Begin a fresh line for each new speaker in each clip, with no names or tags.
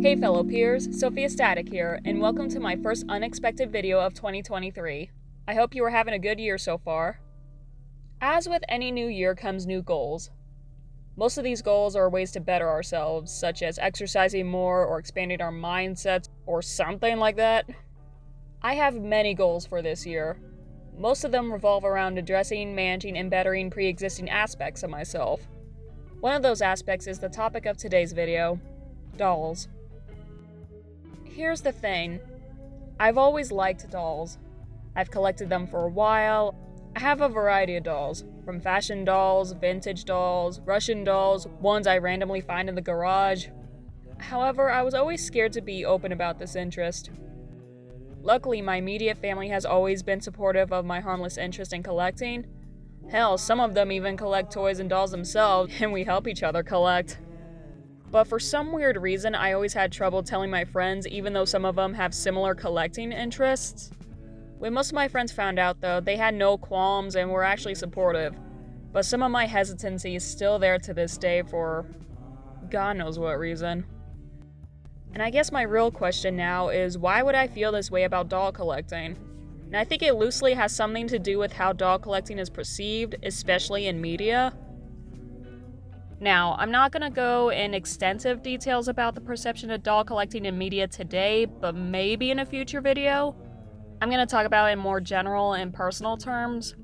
Hey fellow peers, Sofia Static here, and welcome to my first unexpected video of 2023. I hope you are having a good year so far. As with any new year comes new goals. Most of these goals are ways to better ourselves, such as exercising more or expanding our mindsets or something like that. I have many goals for this year. Most of them revolve around addressing, managing, and bettering pre-existing aspects of myself. One of those aspects is the topic of today's video, dolls. Here's the thing, I've always liked dolls. I've collected them for a while. I have a variety of dolls, from fashion dolls, vintage dolls, Russian dolls, ones I randomly find in the garage. However, I was always scared to be open about this interest. Luckily, my immediate family has always been supportive of my harmless interest in collecting. Hell, some of them even collect toys and dolls themselves, and we help each other collect. But for some weird reason, I always had trouble telling my friends, even though some of them have similar collecting interests. When most of my friends found out, though, they had no qualms and were actually supportive. But some of my hesitancy is still there to this day for God knows what reason. And I guess my real question now is, why would I feel this way about doll collecting? And I think it loosely has something to do with how doll collecting is perceived, especially in media. Now, I'm not going to go in extensive details about the perception of doll collecting in media today, but maybe in a future video. I'm going to talk about it in more general and personal terms.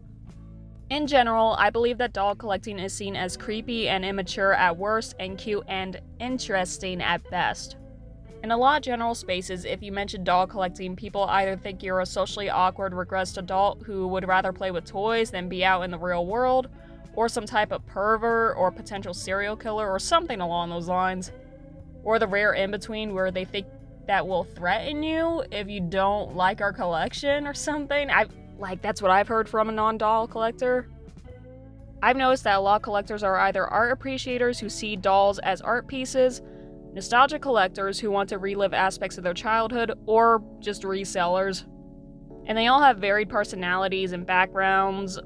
In general, I believe that doll collecting is seen as creepy and immature at worst and cute and interesting at best. In a lot of general spaces, if you mention doll collecting, people either think you're a socially awkward, regressed adult who would rather play with toys than be out in the real world, or some type of pervert or potential serial killer or something along those lines. Or the rare in-between where they think that will threaten you if you don't like our collection or something. That's what I've heard from a non-doll collector. I've noticed that a lot of collectors are either art appreciators who see dolls as art pieces, nostalgia collectors who want to relive aspects of their childhood, or just resellers. And they all have varied personalities and backgrounds.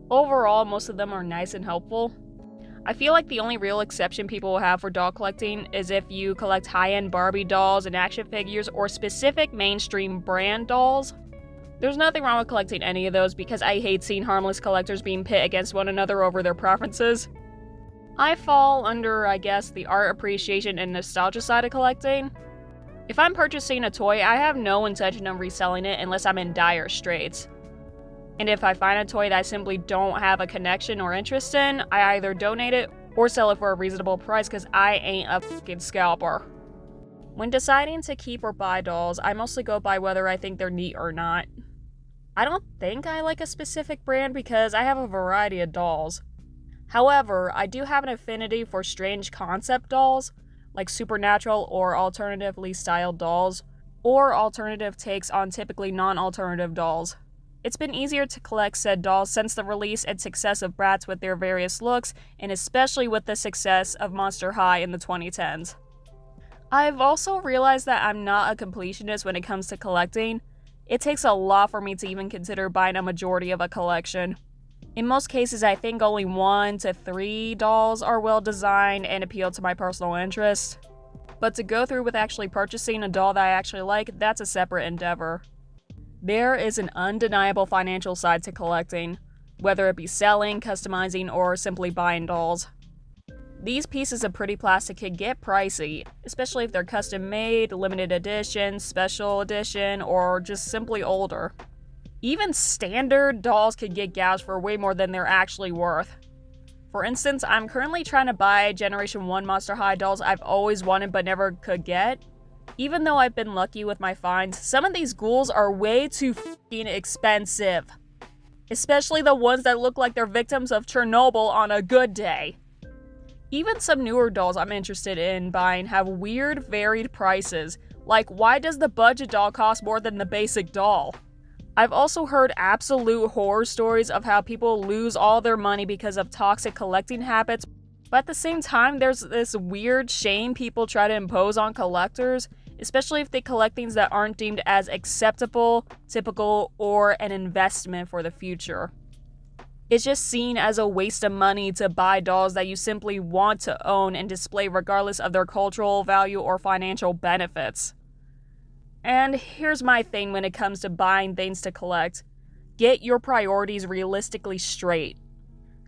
Overall, most of them are nice and helpful. I feel like the only real exception people will have for doll collecting is if you collect high-end Barbie dolls and action figures or specific mainstream brand dolls. There's nothing wrong with collecting any of those because I hate seeing harmless collectors being pit against one another over their preferences. I fall under, I guess, the art appreciation and nostalgia side of collecting. If I'm purchasing a toy, I have no intention of reselling it unless I'm in dire straits. And if I find a toy that I simply don't have a connection or interest in, I either donate it or sell it for a reasonable price because I ain't a fucking scalper. When deciding to keep or buy dolls, I mostly go by whether I think they're neat or not. I don't think I like a specific brand because I have a variety of dolls. However, I do have an affinity for strange concept dolls, like supernatural or alternatively styled dolls, or alternative takes on typically non-alternative dolls. It's been easier to collect said dolls since the release and success of Bratz with their various looks, and especially with the success of Monster High in the 2010s. I've also realized that I'm not a completionist when it comes to collecting. It takes a lot for me to even consider buying a majority of a collection. In most cases, I think only 1 to 3 dolls are well designed and appeal to my personal interest. But to go through with actually purchasing a doll that I actually like, that's a separate endeavor. There is an undeniable financial side to collecting, whether it be selling, customizing, or simply buying dolls. These pieces of pretty plastic can get pricey, especially if they're custom made, limited edition, special edition, or just simply older. Even standard dolls can get gouged for way more than they're actually worth. For instance, I'm currently trying to buy Generation 1 Monster High dolls I've always wanted but never could get. Even though I've been lucky with my finds, some of these ghouls are way too f***ing expensive. Especially the ones that look like they're victims of Chernobyl on a good day. Even some newer dolls I'm interested in buying have weird, varied prices. Like, why does the budget doll cost more than the basic doll? I've also heard absolute horror stories of how people lose all their money because of toxic collecting habits. But at the same time, there's this weird shame people try to impose on collectors, especially if they collect things that aren't deemed as acceptable, typical, or an investment for the future. It's just seen as a waste of money to buy dolls that you simply want to own and display regardless of their cultural value or financial benefits. And here's my thing when it comes to buying things to collect. Get your priorities realistically straight.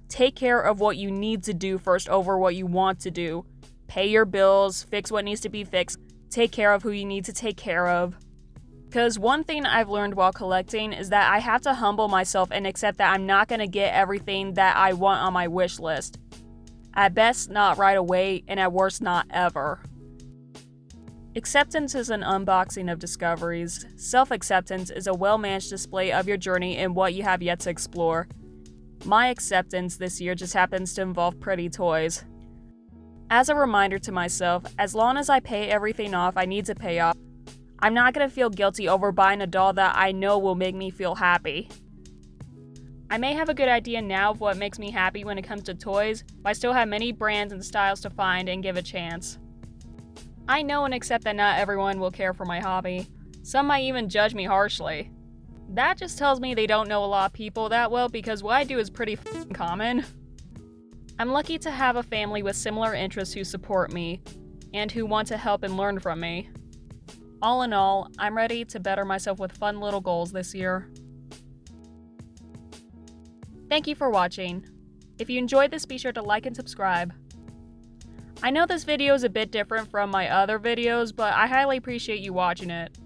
Take care of what you need to do first over what you want to do. Pay your bills, fix what needs to be fixed, take care of who you need to take care of. Because one thing I've learned while collecting is that I have to humble myself and accept that I'm not going to get everything that I want on my wish list. At best, not right away, and at worst, not ever. Acceptance is an unboxing of discoveries. Self-acceptance is a well-managed display of your journey and what you have yet to explore. My acceptance this year just happens to involve pretty toys. As a reminder to myself, as long as I pay everything off I need to pay off, I'm not going to feel guilty over buying a doll that I know will make me feel happy. I may have a good idea now of what makes me happy when it comes to toys, but I still have many brands and styles to find and give a chance. I know and accept that not everyone will care for my hobby. Some might even judge me harshly. That just tells me they don't know a lot of people that well because what I do is pretty common. I'm lucky to have a family with similar interests who support me, and who want to help and learn from me. All in all, I'm ready to better myself with fun little goals this year. Thank you for watching. If you enjoyed this, be sure to like and subscribe. I know this video is a bit different from my other videos, but I highly appreciate you watching it.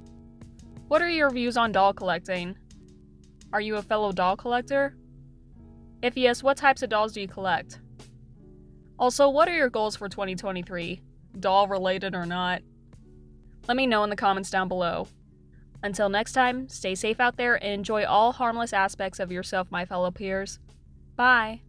What are your views on doll collecting? Are you a fellow doll collector? If yes, what types of dolls do you collect? Also, what are your goals for 2023? Doll related or not? Let me know in the comments down below. Until next time, stay safe out there and enjoy all harmless aspects of yourself, my fellow peers. Bye!